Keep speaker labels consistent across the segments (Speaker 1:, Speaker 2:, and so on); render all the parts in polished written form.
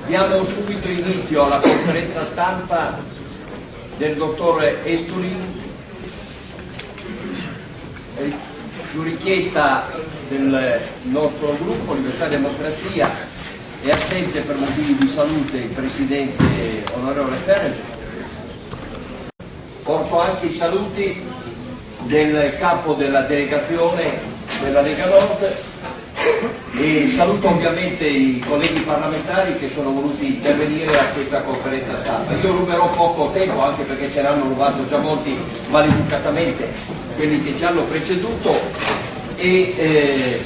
Speaker 1: Diamo subito inizio alla conferenza stampa del dottor Estulin, su richiesta del nostro gruppo Libertà e Democrazia. È assente per motivi di salute il presidente onorevole Ferrer. Porto anche i saluti del capo della delegazione della Lega Nord e saluto ovviamente i colleghi parlamentari che sono voluti intervenire a questa conferenza stampa. Io ruberò poco tempo, anche perché ce l'hanno rubato già molti maleducatamente quelli che ci hanno preceduto, e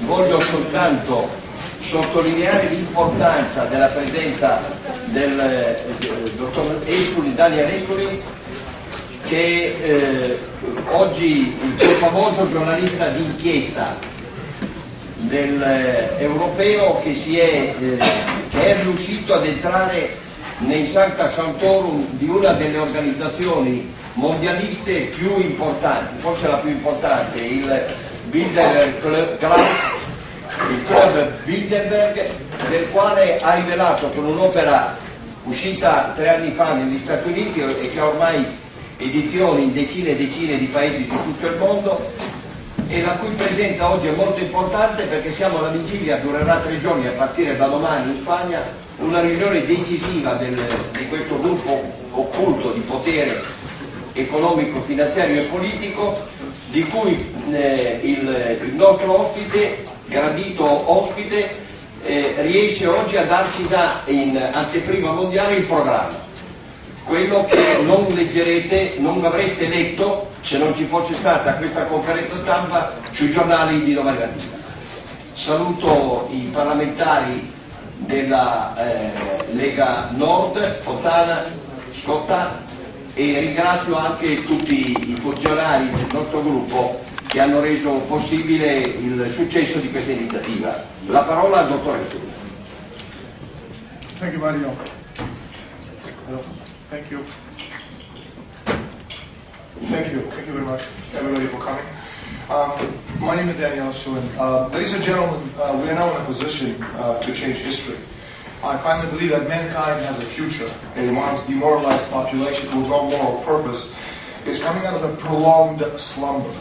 Speaker 1: voglio soltanto sottolineare l'importanza della presenza del dottor Estulin, Daniel Estulin, che oggi il più famoso giornalista di inchiesta europeo che è riuscito ad entrare nei Sancta Sanctorum di una delle organizzazioni mondialiste più importanti, forse la più importante, il Bilderberg il club Bilderberg, del quale ha rivelato con un'opera uscita 3 anni fa negli Stati Uniti e che ha ormai edizioni in decine e decine di paesi di tutto il mondo, e la cui presenza oggi è molto importante perché siamo alla vigilia, durerà 3 giorni a partire da domani in Spagna, una riunione decisiva di questo gruppo occulto di potere economico, finanziario e politico, di cui il nostro ospite, gradito ospite, riesce oggi a darci già in anteprima mondiale il programma, quello che non leggerete, non avreste letto se non ci fosse stata questa conferenza stampa sui giornali di domani mattina. Saluto i parlamentari della Lega Nord, Scotta, e ringrazio anche tutti i funzionari del nostro gruppo che hanno reso possibile il successo di questa iniziativa. La parola al dottor Estulin.
Speaker 2: Thank you, Mario. Thank you. Thank you very much, everybody, for coming. My name is Daniel Estulin. Ladies and gentlemen, we are now in a position to change history. I finally believe that mankind has a future. A once demoralized population with no moral purpose is coming out of a prolonged slumber.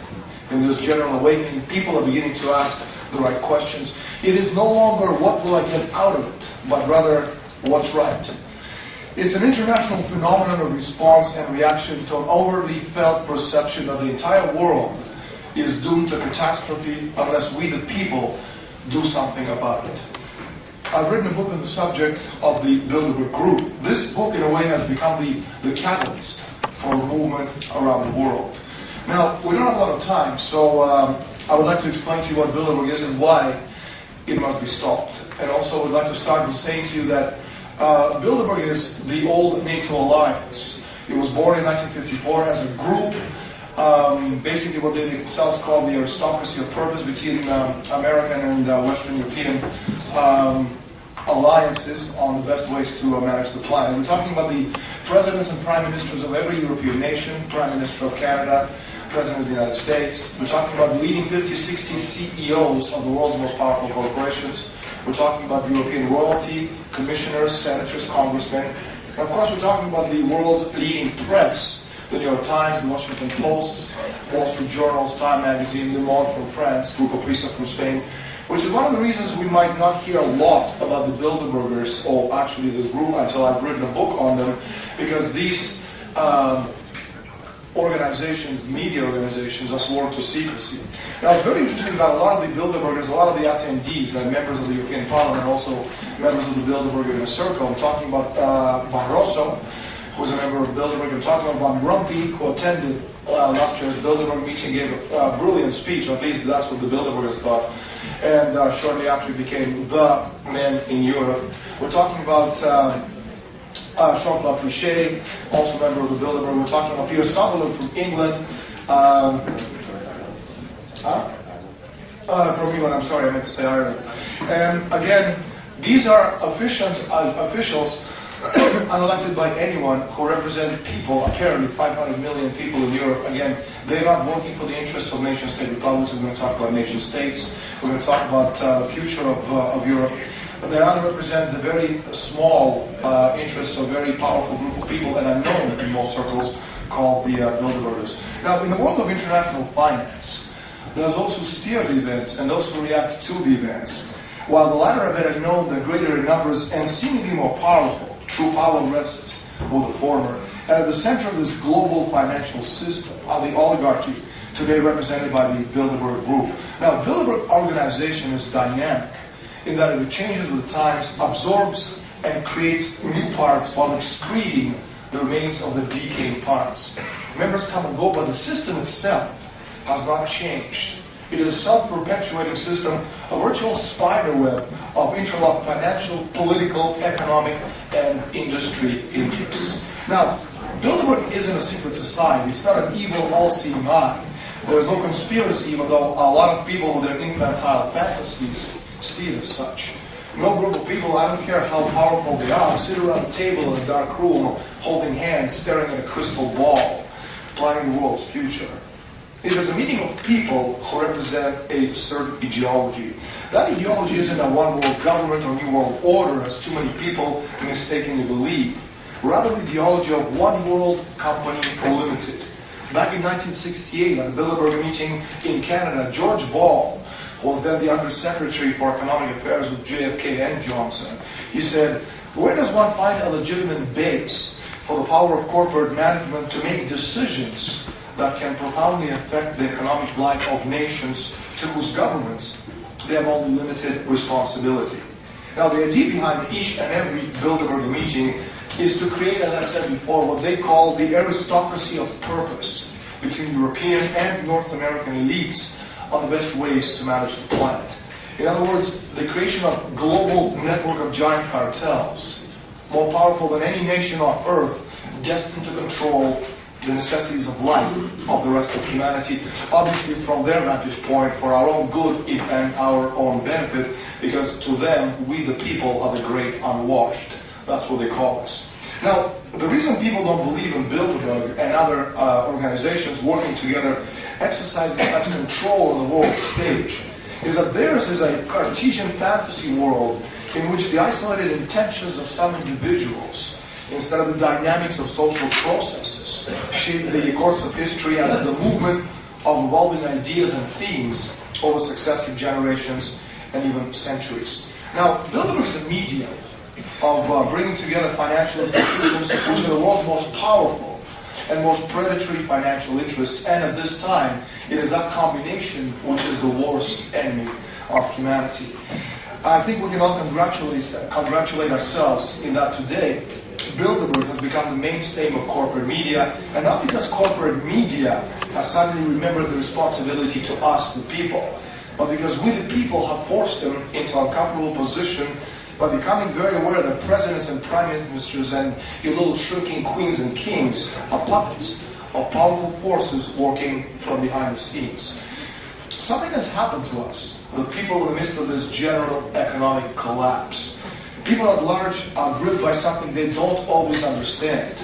Speaker 2: In this general awakening, people are beginning to ask the right questions. It is no longer what will I get out of it, but rather what's right. It's an international phenomenon of response and reaction to an overly felt perception that the entire world is doomed to catastrophe unless we, the people, do something about it. I've written a book on the subject of the Bilderberg Group. This book, in a way, has become the catalyst for a movement around the world. Now, we don't have a lot of time, so I would like to explain to you what Bilderberg is and why it must be stopped. And also, I would like to start with saying to you that Bilderberg is the old NATO alliance. It was born in 1954 as a group, basically what they themselves call the aristocracy of purpose between American and Western European alliances on the best ways to manage the planet. We're talking about the presidents and prime ministers of every European nation, Prime Minister of Canada, President of the United States. We're talking about the leading 50, 60 CEOs of the world's most powerful corporations. We're talking about European royalty, commissioners, senators, congressmen. And of course, we're talking about the world's leading press, the New York Times, the Washington Post, Wall Street Journals, Time Magazine, Le Monde from France, Grupo Prisa from Spain, which is one of the reasons we might not hear a lot about the Bilderbergers, or actually the group, until I've written a book on them, because these organizations, media organizations, are sworn to secrecy. Now, it's very interesting that a lot of the Bilderbergers, a lot of the attendees, members of the European Parliament, also members of the Bilderberg Inner Circle. I'm talking about Barroso, who was a member of Bilderberg. I'm talking about Van Rompuy, who attended last year's Bilderberg meeting, gave a brilliant speech, or at least that's what the Bilderbergers thought. And shortly after, he became the man in Europe. We're talking about Jean-Claude Trichet, also member of the Bilderberg. We're talking about Peter Sutherland from England. From England, I'm sorry, I meant to say Ireland. And again, these are officials unelected by anyone who represent people, apparently 500 million people in Europe. Again, they're not working for the interests of nation-state republics. We're going to talk about nation-states. We're going to talk about the future of Europe. They rather represent the very small interests of a very powerful group of people, and unknown in most circles, called the Bilderbergers. Now, in the world of international finance, there's those who steer the events and those who react to the events. While the latter are better known, they're greater in numbers and seemingly more powerful. True power rests with the former. And at the center of this global financial system are the oligarchy, today represented by the Bilderberg Group. Now, Bilderberg organization is dynamic in that it changes with the times, absorbs and creates new parts while excreting the remains of the decaying parts. Members come and go, but the system itself has not changed. It is a self-perpetuating system, a virtual spider web of interlocked financial, political, economic, and industry interests. Now, Bilderberg isn't a secret society. It's not an evil, all-seeing eye. There is no conspiracy, even though a lot of people with their infantile fantasies see it as such. No group of people, I don't care how powerful they are, sit around a table in a dark room, holding hands, staring at a crystal ball, planning the world's future. It is a meeting of people who represent a certain ideology. That ideology isn't a one-world government or new world order, as too many people mistakenly believe. Rather, the ideology of one world company limited. Back in 1968, at the Bilderberg meeting in Canada, George Ball was then the Undersecretary for Economic Affairs with JFK and Johnson. He said, "Where does one find a legitimate base for the power of corporate management to make decisions that can profoundly affect the economic life of nations to whose governments they have only limited responsibility?" Now, the idea behind each and every Bilderberg meeting is to create, as I said before, what they call the aristocracy of purpose between European and North American elites on the best ways to manage the planet. In other words, the creation of a global network of giant cartels, more powerful than any nation on earth, destined to control the necessities of life of the rest of humanity, obviously from their vantage point for our own good and our own benefit, because to them, we the people are the great unwashed. That's what they call us. Now, the reason people don't believe in Bilderberg and other organizations working together, exercising such control on the world stage, is that theirs is a Cartesian fantasy world in which the isolated intentions of some individuals, instead of the dynamics of social processes, shape the course of history as the movement of evolving ideas and themes over successive generations and even centuries. Now, Bilderberg is a medium of bringing together financial institutions which are the world's most powerful and most predatory financial interests, and at this time, it is that combination which is the worst enemy of humanity. I think we can all congratulate ourselves in that today, Bilderberg has become the mainstay of corporate media, and not because corporate media has suddenly remembered the responsibility to us, the people, but because we, the people, have forced them into an uncomfortable position by becoming very aware that presidents and prime ministers and your little shrinking queens and kings are puppets of powerful forces working from behind the scenes. Something has happened to us, the people in the midst of this general economic collapse. People at large are gripped by something they don't always understand,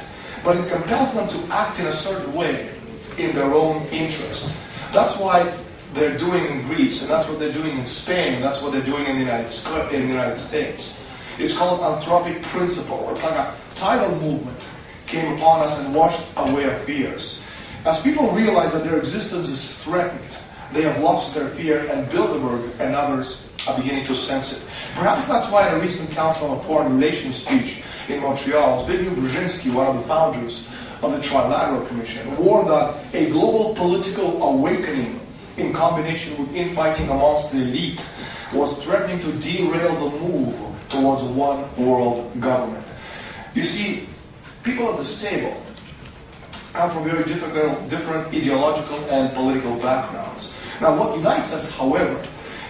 Speaker 2: but it compels them to act in a certain way in their own interest. That's why they're doing in Greece, and that's what they're doing in Spain, and that's what they're doing in the United States. It's called anthropic principle. It's like a tidal movement came upon us and washed away our fears. As people realize that their existence is threatened, they have lost their fear, and Bilderberg and others are beginning to sense it. Perhaps that's why in a recent Council on Foreign Relations speech in Montreal, Zbigniew Brzezinski, one of the founders of the Trilateral Commission, warned that a global political awakening in combination with infighting amongst the elite was threatening to derail the move towards a one world government. You see, people at this table come from very different ideological and political backgrounds. Now, what unites us, however,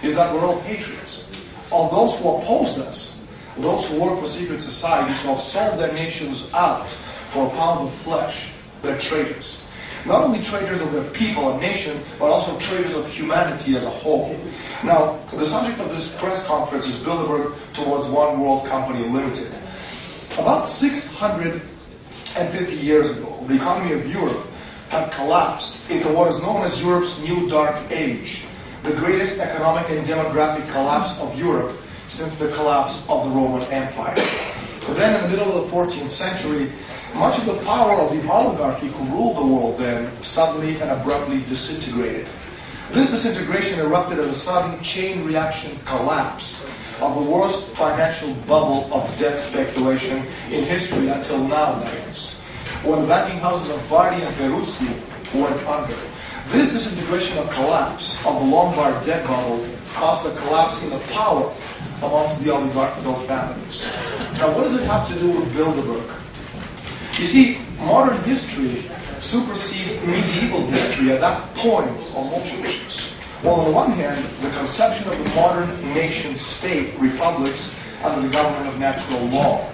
Speaker 2: is that we're all patriots. All those who oppose us, those who work for secret societies, who have sold their nations out for a pound of flesh, they're traitors. Not only traitors of their people and nation, but also traitors of humanity as a whole. Now, the subject of this press conference is Bilderberg towards One World Company Limited. About 650 years ago, the economy of Europe had collapsed into what is known as Europe's New Dark Age, the greatest economic and demographic collapse of Europe since the collapse of the Roman Empire. But then in the middle of the 14th century, much of the power of the oligarchy who ruled the world then suddenly and abruptly disintegrated. This disintegration erupted as a sudden chain reaction collapse of the worst financial bubble of debt speculation in history until now, that is, when the banking houses of Bardi and Peruzzi went under. This disintegration or collapse of the Lombard debt bubble caused a collapse in the power amongst the oligarchical families. Now, what does it have to do with Bilderberg? You see, modern history supersedes medieval history at that point on multiple issues. Well, on the one hand, the conception of the modern nation-state republics under the government of natural law.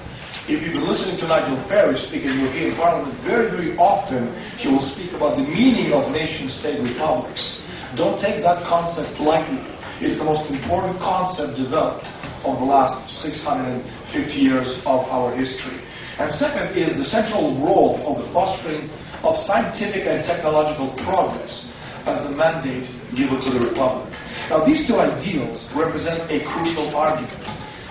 Speaker 2: If you've been listening to Nigel Farage speak in the European Parliament, very, very often he will speak about the meaning of nation-state republics. Don't take that concept lightly. It's the most important concept developed over the last 650 years of our history. And second is the central role of the fostering of scientific and technological progress as the mandate given to the Republic. Now, these two ideals represent a crucial argument.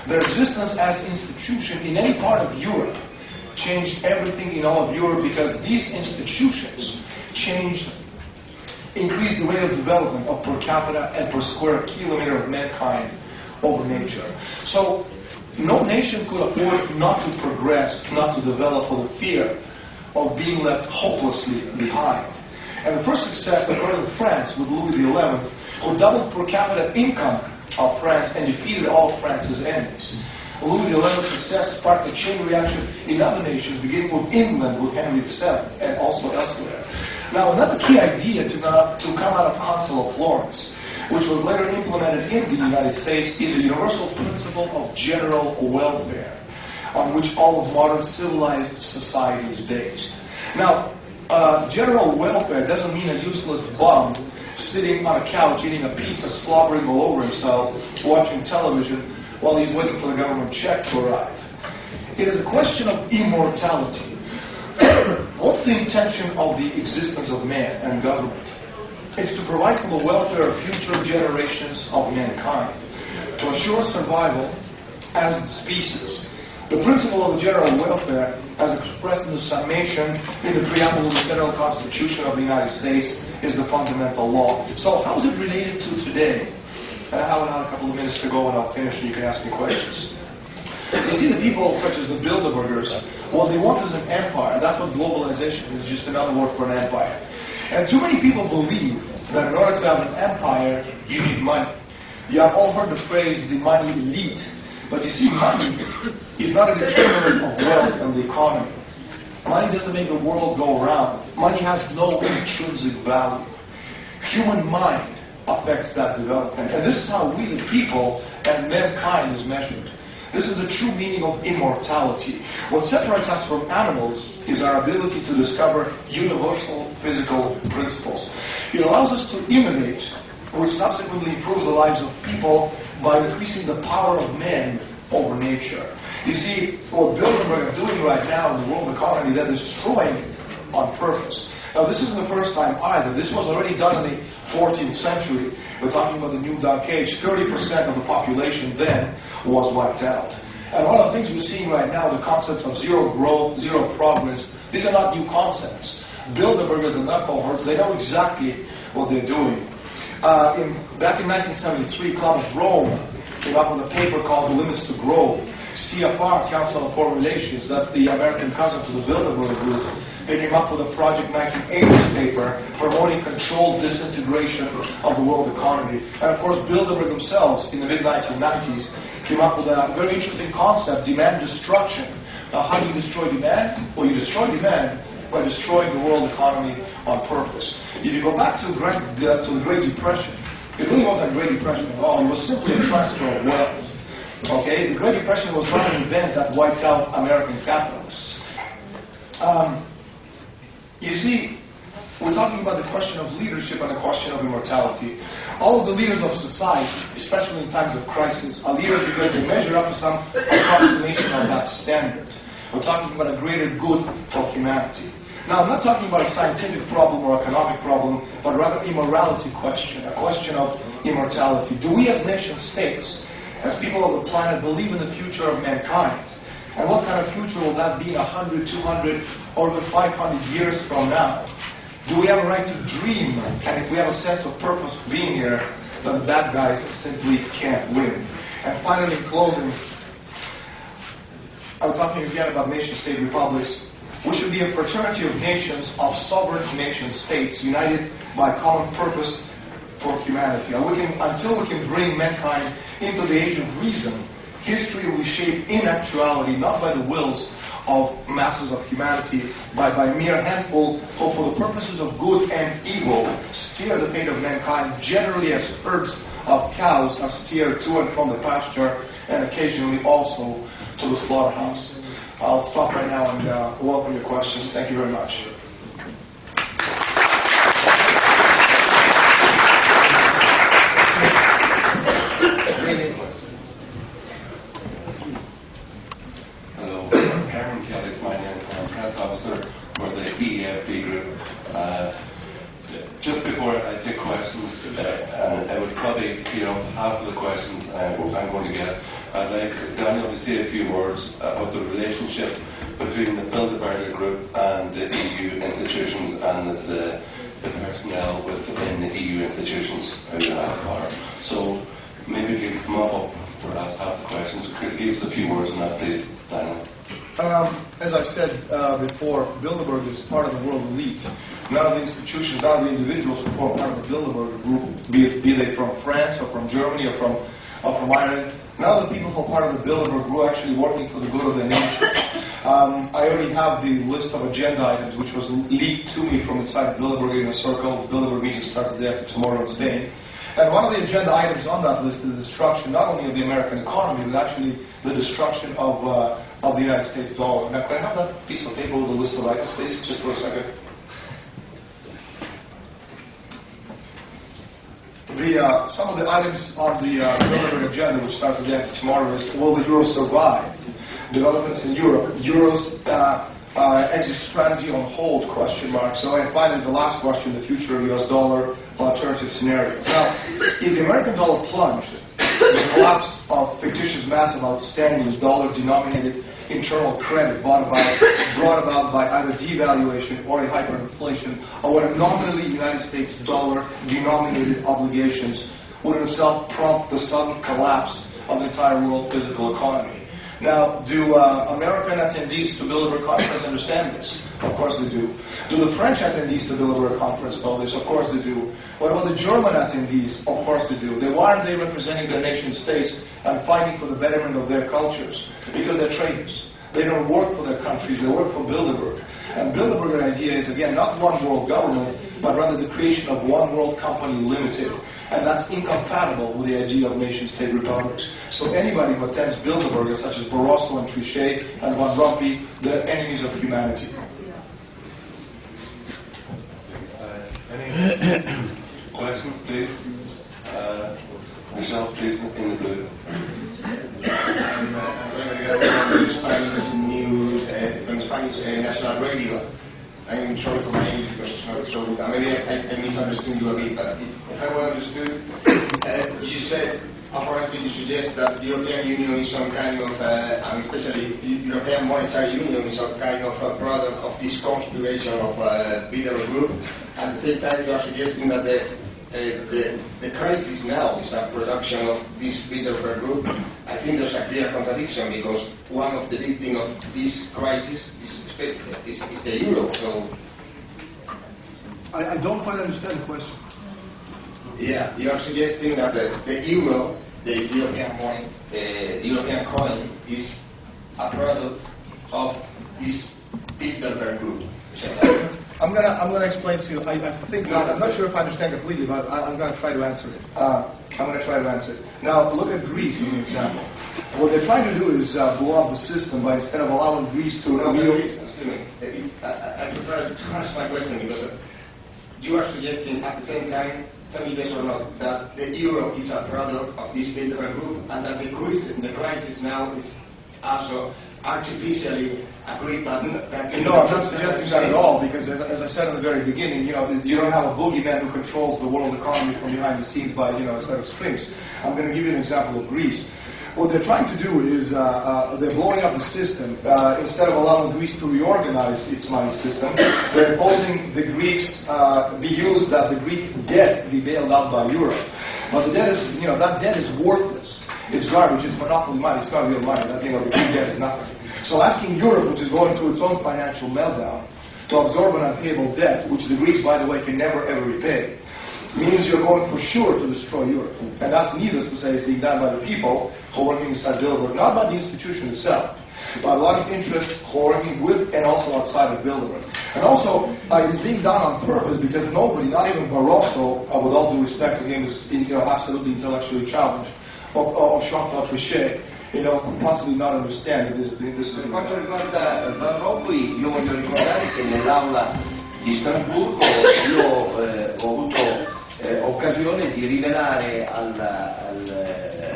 Speaker 2: Their existence as institution in any part of Europe changed everything in all of Europe because these institutions increased the rate of development of per capita and per square kilometer of mankind over nature. So, no nation could afford not to progress, not to develop for the fear of being left hopelessly behind. And the first success occurred in France with Louis XI, who doubled per capita income of France and defeated all of France's enemies. Louis XI's success sparked a chain reaction in other nations, beginning with England with Henry VII and also elsewhere. Now, another key idea to come out of Council of Florence, which was later implemented in the United States, is a universal principle of general welfare, on which all of modern civilized society is based. Now, general welfare doesn't mean a useless bum sitting on a couch eating a pizza, slobbering all over himself, watching television while he's waiting for the government check to arrive. It is a question of immortality. What's the intention of the existence of man and government? It's to provide for the welfare of future generations of mankind, to ensure survival as the species. The principle of the general welfare, as expressed in the summation in the preamble of the Federal Constitution of the United States, is the fundamental law. So how is it related to today? And I have another couple of minutes to go and I'll finish and you can ask me questions. You see, the people such as the Bilderbergers, what they want is an empire. That's what globalization is, just another word for an empire. And too many people believe that in order to have an empire, you need money. You have all heard the phrase, the money elite. But you see, money is not a determinant of wealth and the economy. Money doesn't make the world go round. Money has no intrinsic value. Human mind affects that development. And this is how we, the people, and mankind is measured. This is the true meaning of immortality. What separates us from animals is our ability to discover universal physical principles. It allows us to innovate, which subsequently improves the lives of people by increasing the power of man over nature. You see, what Bilderberg are doing right now in the world economy, they're destroying it on purpose. Now, this isn't the first time either. This was already done in the 14th century. We're talking about the New Dark Age. 30% of the population then was wiped out. And one of the things we're seeing right now, the concepts of zero growth, zero progress, these are not new concepts. Bilderbergers and their cohorts, they know exactly what they're doing. Back in 1973, Club of Rome came up with a paper called The Limits to Growth. CFR, Council on Foreign Relations, that's the American cousin to the Bilderberg group, they came up with a Project 1980s paper promoting controlled disintegration of the world economy. And of course, Bilderberg themselves, in the mid-1990s, came up with a very interesting concept, demand destruction. Now, how do you destroy demand? Well, you destroy demand by destroying the world economy on purpose. If you go back to the Great Depression, it really wasn't a Great Depression at all. It was simply a transfer of wealth. Okay, the Great Depression was not an event that wiped out American capitalists. You see, we're talking about the question of leadership and the question of immortality. All of the leaders of society, especially in times of crisis, are leaders because they measure up to some approximation of that standard. We're talking about a greater good for humanity. Now, I'm not talking about a scientific problem or economic problem, but rather a morality question, a question of immortality. Do we as nation states as people of the planet, believe in the future of mankind. And what kind of future will that be in 100, 200, or even 500 years from now? Do we have a right to dream? And if we have a sense of purpose for being here, then the bad guys simply can't win. And finally, in closing, I'm talking again about nation-state republics. We should be a fraternity of nations, of sovereign nation-states, united by a common purpose for humanity. And until we can bring mankind into the age of reason, history will be shaped in actuality, not by the wills of masses of humanity, by a mere handful who, for the purposes of good and evil, steer the fate of mankind, generally as herds of cows are steered to and from the pasture, and occasionally also to the slaughterhouse. I'll stop right now and welcome your questions. Thank you very much.
Speaker 3: Just before I take questions, and I would probably clear up half of the questions I'm going to get. I'd like Daniel to say a few words about the relationship between the Bilderberg group and the EU institutions and the personnel within the EU institutions who have power. So maybe if you can come up perhaps half the questions. Could you give us a few words on that, please, Daniel?
Speaker 2: As I said before, Bilderberg is part of the world elite. None of the institutions, none of the individuals who form part of the Bilderberg group, be they from France or from Germany or from Ireland, none of the people who are part of the Bilderberg group are actually working for the good of the nation. I already have the list of agenda items which was leaked to me from inside Bilderberg in a circle. The Bilderberg meeting starts the day after tomorrow in Spain. And one of the agenda items on that list is the destruction not only of the American economy, but actually the destruction of the United States dollar. Now, can I have that piece of paper with the list of items, please, just for a second? Some of the items on the Bilderberg agenda, which starts again tomorrow, is will the euro survive? Developments in Europe. Euro's exit strategy on hold, question mark. So, and finally, the last question, the future of US dollar, alternative scenarios. Now, if the American dollar plunged, the collapse of fictitious massive outstanding dollar-denominated internal credit brought about by either devaluation or a hyperinflation, or when nominally United States dollar-denominated obligations would in itself prompt the sudden collapse of the entire world physical economy. Now, do American attendees to Bilderberg Conference understand this? Of course they do. Do the French attendees to Bilderberg Conference know this? Of course they do. What about the German attendees? Of course they do. Why aren't they representing their nation states and fighting for the betterment of their cultures? Because they're traitors. They don't work for their countries, they work for Bilderberg. And Bilderberg's idea is, again, not one world government, but rather the creation of one world company limited. And that's incompatible with the idea of nation-state republics. So anybody who attends Bilderberg, such as Barroso and Trichet and Van Rompuy, they're enemies of humanity.
Speaker 3: Any questions, please? Michelle, please, in the blue.
Speaker 4: From Spanish news, from Spanish national radio. I'm sorry for my English because it's not so good. Maybe I misunderstood you a bit, but if I well understood, you said, apparently you suggest that the European Union is some kind of, and especially the European Monetary Union is some kind of a product of this conspiration of Bilderberg Group. At the same time, you are suggesting that the crisis now is a production of this Bilderberg Group. I think there's a clear contradiction because one of the victims of this crisis is the euro. So
Speaker 2: I don't quite understand the question.
Speaker 4: Yeah, you are suggesting that the euro, the European money, the European coin, is a product of this Bilderberg Group.
Speaker 2: I'm gonna explain to you. I think I'm not sure if I understand completely, but I'm gonna try to answer it. Now, look at Greece as an example. What they're trying to do is blow up the system by instead of allowing Greece to.
Speaker 4: I prefer to ask my question because you are suggesting at the same time, tell me yes or not, that the euro is a product of this Bilderberg Group and that the crisis now is also artificially agreed, but
Speaker 2: no, I'm not suggesting that at all, because as I said in the very beginning, you don't have a boogeyman who controls the world economy from behind the scenes by, a set of strings. I'm going to give you an example of Greece. What they're trying to do is they're blowing up the system. Instead of allowing Greece to reorganize its money system, they're imposing the Greeks be used that the Greek debt be bailed out by Europe. But the debt is, that debt is worthless. It's garbage. It's monopoly money. It's not real money. The Greek debt is nothing. So asking Europe, which is going through its own financial meltdown, to absorb an unpayable debt, which the Greeks, by the way, can never ever repay, means you're going for sure to destroy Europe. And that's, needless to say, is being done by the people who are working inside Bilderberg, not by the institution itself, by a lot of interests who are working with and also outside of Bilderberg. And also, it is being done on purpose because nobody, not even Barroso, with all due respect to him, is absolutely intellectually challenged, or Jean-Claude Trichet, possibly not understand that this is...
Speaker 1: Per quanto riguarda Barroso, io voglio ricordare che nell'aula di Strasburgo io ho avuto occasione di rivelare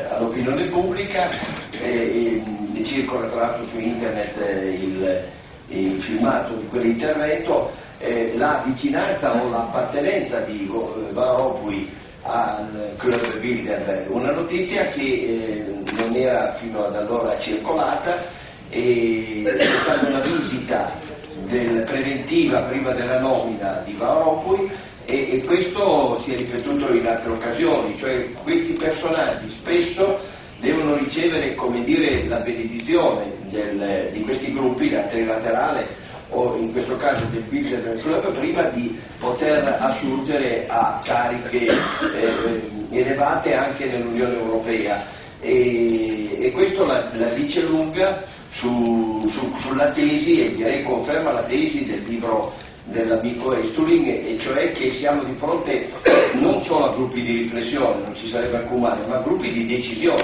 Speaker 1: all'opinione pubblica, e circola tra l'altro su internet il filmato di quell'intervento, la vicinanza o l'appartenenza di Barroso al club Bilderberg, una notizia che non era fino ad allora circolata, e è stata una visita preventiva prima della nomina di Barroso, e questo si è ripetuto in altre occasioni, cioè questi personaggi spesso devono ricevere, come dire, la benedizione di questi gruppi, la trilaterale o in questo caso del Bilderberg Club, prima di poter assurgere a cariche elevate anche nell'Unione Europea, e questo la dice lunga sulla tesi, e direi conferma la tesi del libro dell'amico Estulin, e cioè che siamo di fronte non solo a gruppi di riflessione, non ci sarebbe alcun male, ma a gruppi di decisione,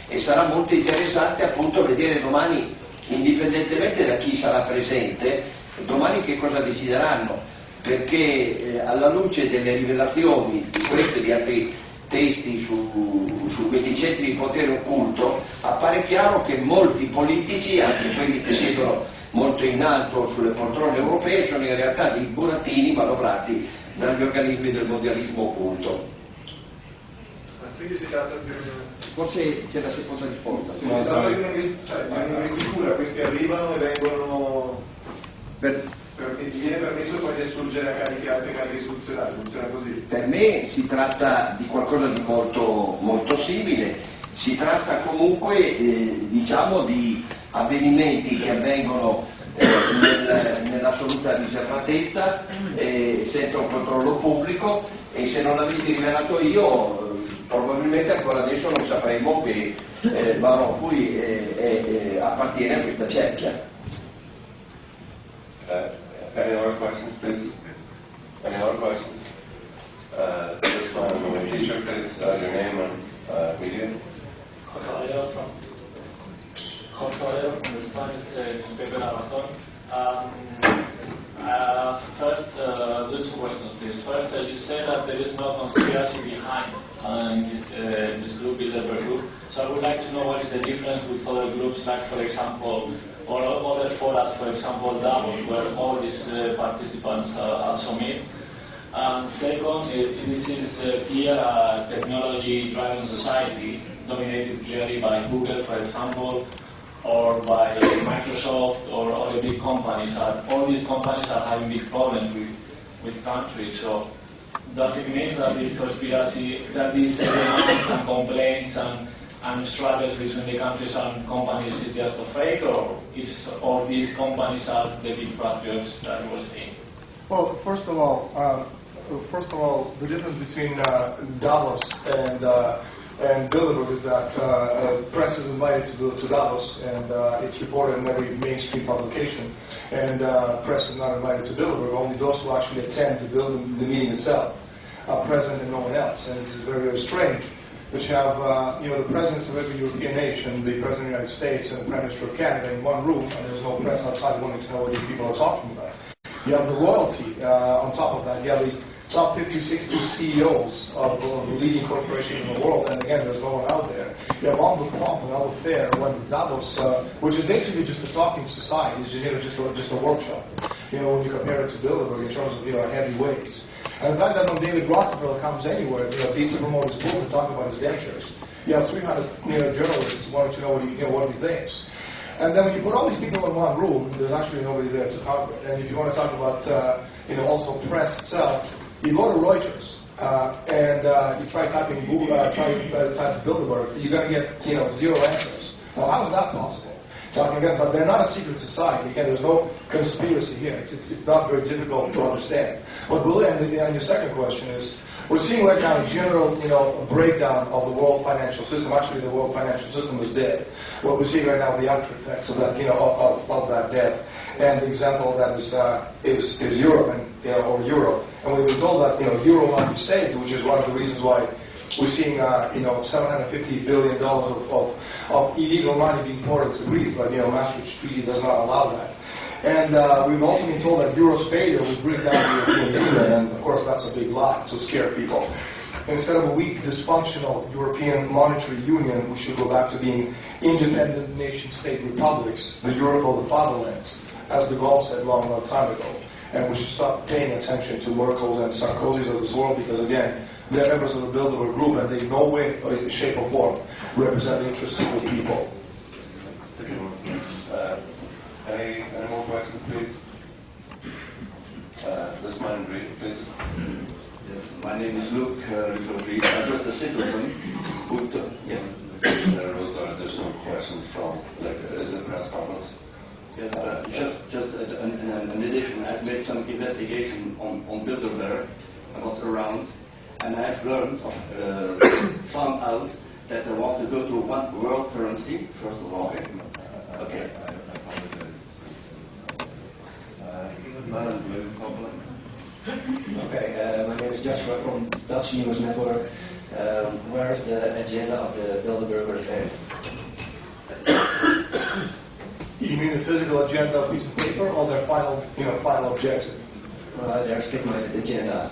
Speaker 1: e sarà molto interessante appunto vedere domani, indipendentemente da chi sarà presente, domani che cosa decideranno, perché alla luce delle rivelazioni di questo e di altri testi su questi centri di potere occulto, appare chiaro che molti politici, anche quelli che siedono molto in alto sulle poltrone europee, sono in realtà dei burattini manovrati dagli organismi del mondialismo occulto. Forse c'è la seconda risposta.
Speaker 4: Si tratta di un'investitura, questi arrivano e vengono... gli viene permesso poi di assurgere a cariche alte, cariche istituzionali, funziona così?
Speaker 1: Per me si tratta di qualcosa di molto, molto simile, si tratta comunque diciamo di avvenimenti che avvengono nell'assoluta riservatezza, senza un controllo pubblico, e se non l'avessi rivelato io probabilmente ancora adesso non sapremmo che Barroso appartiene a questa cerchia.
Speaker 3: Any other questions, please? Any other questions? This one, my teacher, please, your name and media.
Speaker 5: Jorge from the Spanish newspaper Amazon. First, two questions, please. First, you said that there is no conspiracy behind this group, Bilderberg group. So I would like to know what is the difference with other groups, like, for example, or other forums, for example, Davos, where all these participants also meet. And second, this is clear a technology-driven society, dominated clearly by Google, for example, or by Microsoft or other big companies. All these companies are having big problems with countries. So does it mean that this conspiracy, that these demands and complaints and struggles between the countries and companies is just a fake, or all these companies are the big patriots that was saying?
Speaker 2: Well, first of all, the difference between Davos and Bilderberg is that press is invited to Davos, and it's reported in every mainstream publication, and press is not invited to Bilderberg. Only those who actually attend the meeting itself are present, and no one else. And it's very, very strange that you have the presidents of every European nation, the president of the United States, and the prime minister of Canada in one room, and there's no press outside wanting to know what these people are talking about. You have the royalty on top of that. You have the top 50, 60 CEOs of the leading corporations in the world, and again, there's no one out there. You have all the pomp and all the fair when Davos, which is basically just a talking society, is just a workshop. When you compare it to Bilderberg in terms of heavy weights. And the fact that when David Rockefeller comes anywhere, to promote his book and talk about his dentures, you have 300 journalists wanting to know what he thinks. And then when you put all these people in one room, there's actually nobody there to cover it. And if you want to talk about also press itself, you go to Reuters and you try typing Google, type Bilderberg, you're going to get 0 answers. Well, how is that possible? But they're not a secret society. Again, there's no conspiracy here. It's not very difficult to understand. But and your second question is, we're seeing right now a general, breakdown of the world financial system. Actually, the world financial system is dead. What we're seeing right now, the after effects of that, of that death. And the example of that is Europe or Euro. And we've been told that Euro might be saved, which is one of the reasons why we're seeing $750 billion of illegal money being poured into Greece, but Maastricht Treaty does not allow that. And we've also been told that Euro's failure would bring down the European Union, and of course that's a big lie to scare people. Instead of a weak, dysfunctional European monetary union, we should go back to being independent nation-state republics, the Europe of the fatherland, as de Gaulle said long time ago. And we should stop paying attention to Merkel's and Sarkozy's of this world because, again, they're members of the Bilderberg group and they in no way, shape, or form represent the interests of the people.
Speaker 3: Any more questions, please? This man in green, please.
Speaker 6: Yes, my name is Luke Riffel-Reed. I'm just a citizen who
Speaker 3: Those are additional questions from, is it press conference?
Speaker 6: Yes, just an addition. I've made some investigation on Bilderberg and what's around, and I've learned, found out that I want to go to one world currency, first of all. Okay.
Speaker 7: Okay, my name is Joshua from Dutch News Network. Where is the agenda of the Bilderbergers at?
Speaker 2: You mean the physical agenda of a piece of paper or their final objective?
Speaker 7: Their stigmatized agenda.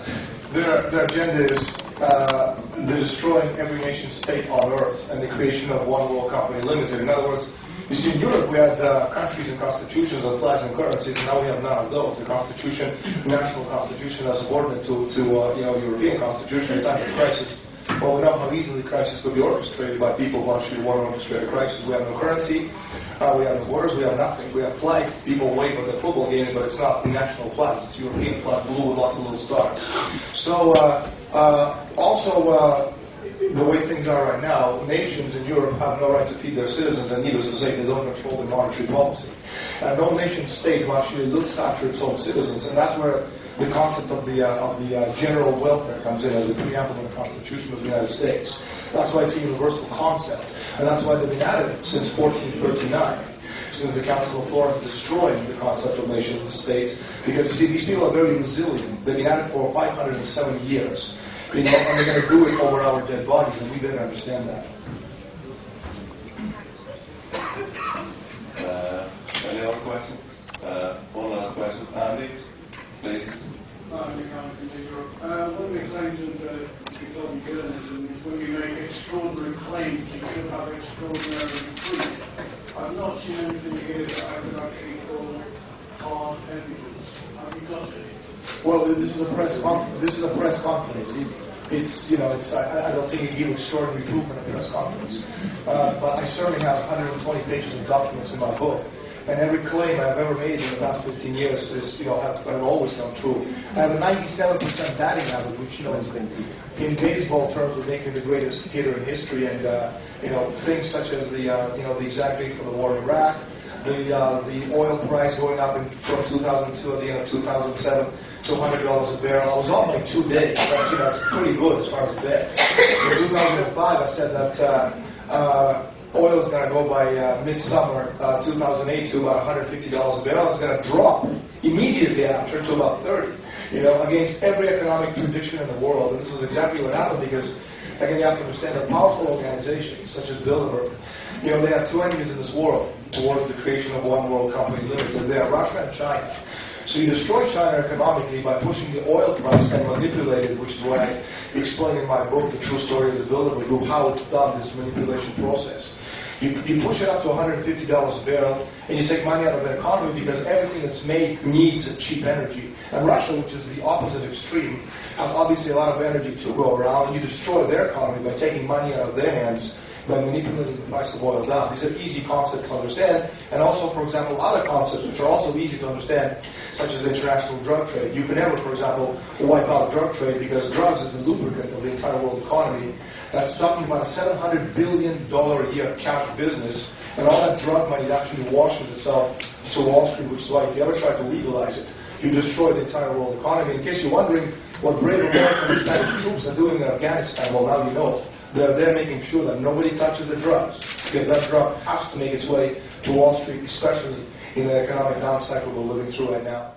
Speaker 2: Their agenda is the destroying every nation state on earth and the creation of one world company limited. In other words, you see, in Europe we had countries and constitutions and flags and currencies, and now we have none of those. The constitution, national constitution, is subordinate to European constitution in times of crisis. Well, we know how easily crisis could be orchestrated by people who actually want to orchestrate a crisis. We have no currency, we have no borders, we have nothing. We have flags. People wave at their football games, but it's not national flags. It's European flag, blue with lots of little stars. So, the way things are right now, nations in Europe have no right to feed their citizens, and needless to say, they don't control their monetary policy. And no nation state who actually looks after its own citizens, and that's where the concept of the general welfare comes in as a preamble in the Constitution of the United States. That's why it's a universal concept, and that's why they've been at it since 1439, since the Council of Florence destroyed the concept of nations and states. Because you see, these people are very resilient. They've been at it for 570 years. And they're going to do it over our dead bodies, and we better understand that.
Speaker 3: Any other questions? One last question. Andy, please.
Speaker 8: One of the claims of becoming journalism is when you make extraordinary claims, you should have extraordinary proof. I've not seen anything here that I would actually call hard evidence. Have you got it?
Speaker 2: Well, this is a press conference. I don't think you give extraordinary proof in a press conference. But I certainly have 120 pages of documents in my book. And every claim I've ever made in the past 15 years have always come true. I have a 97% batting average, which, in baseball terms would make me the greatest hitter in history. And, things such as the exact date for the war in Iraq, the oil price going up from 2002 at the end of 2007 to $100 a barrel. I was on like 2 days. That's pretty good as far as a bet. In 2005, I said that oil is going to go by midsummer 2008 to about $150 a barrel. It's going to drop immediately after to about 30. Against every economic prediction in the world. And this is exactly what happened because, again, you have to understand that powerful organizations such as Bilderberg, they have two enemies in this world towards the creation of one world company limited. They are Russia and China. So you destroy China economically by pushing the oil price and manipulate it, which is why I explain in my book, The True Story of the Bilderberg Group, how it's done, this manipulation process. You push it up to $150 a barrel, and you take money out of the economy because everything that's made needs cheap energy. And Russia, which is the opposite extreme, has obviously a lot of energy to go around, and you destroy their economy by taking money out of their hands, by manipulating the price of oil down. These are easy concepts to understand, and also, for example, other concepts which are also easy to understand, such as international drug trade. You can never, for example, wipe out drug trade because drugs is the lubricant of the entire world economy. That's talking about a $700 billion a year cash business, and all that drug money actually washes itself to Wall Street, which is why if you ever try to legalize it, you destroy the entire world economy. In case you're wondering what brave American and Spanish troops are doing in Afghanistan, well, now you know. They're there making sure that nobody touches the drugs, because that drug has to make its way to Wall Street, especially in the economic down cycle we're living through right now.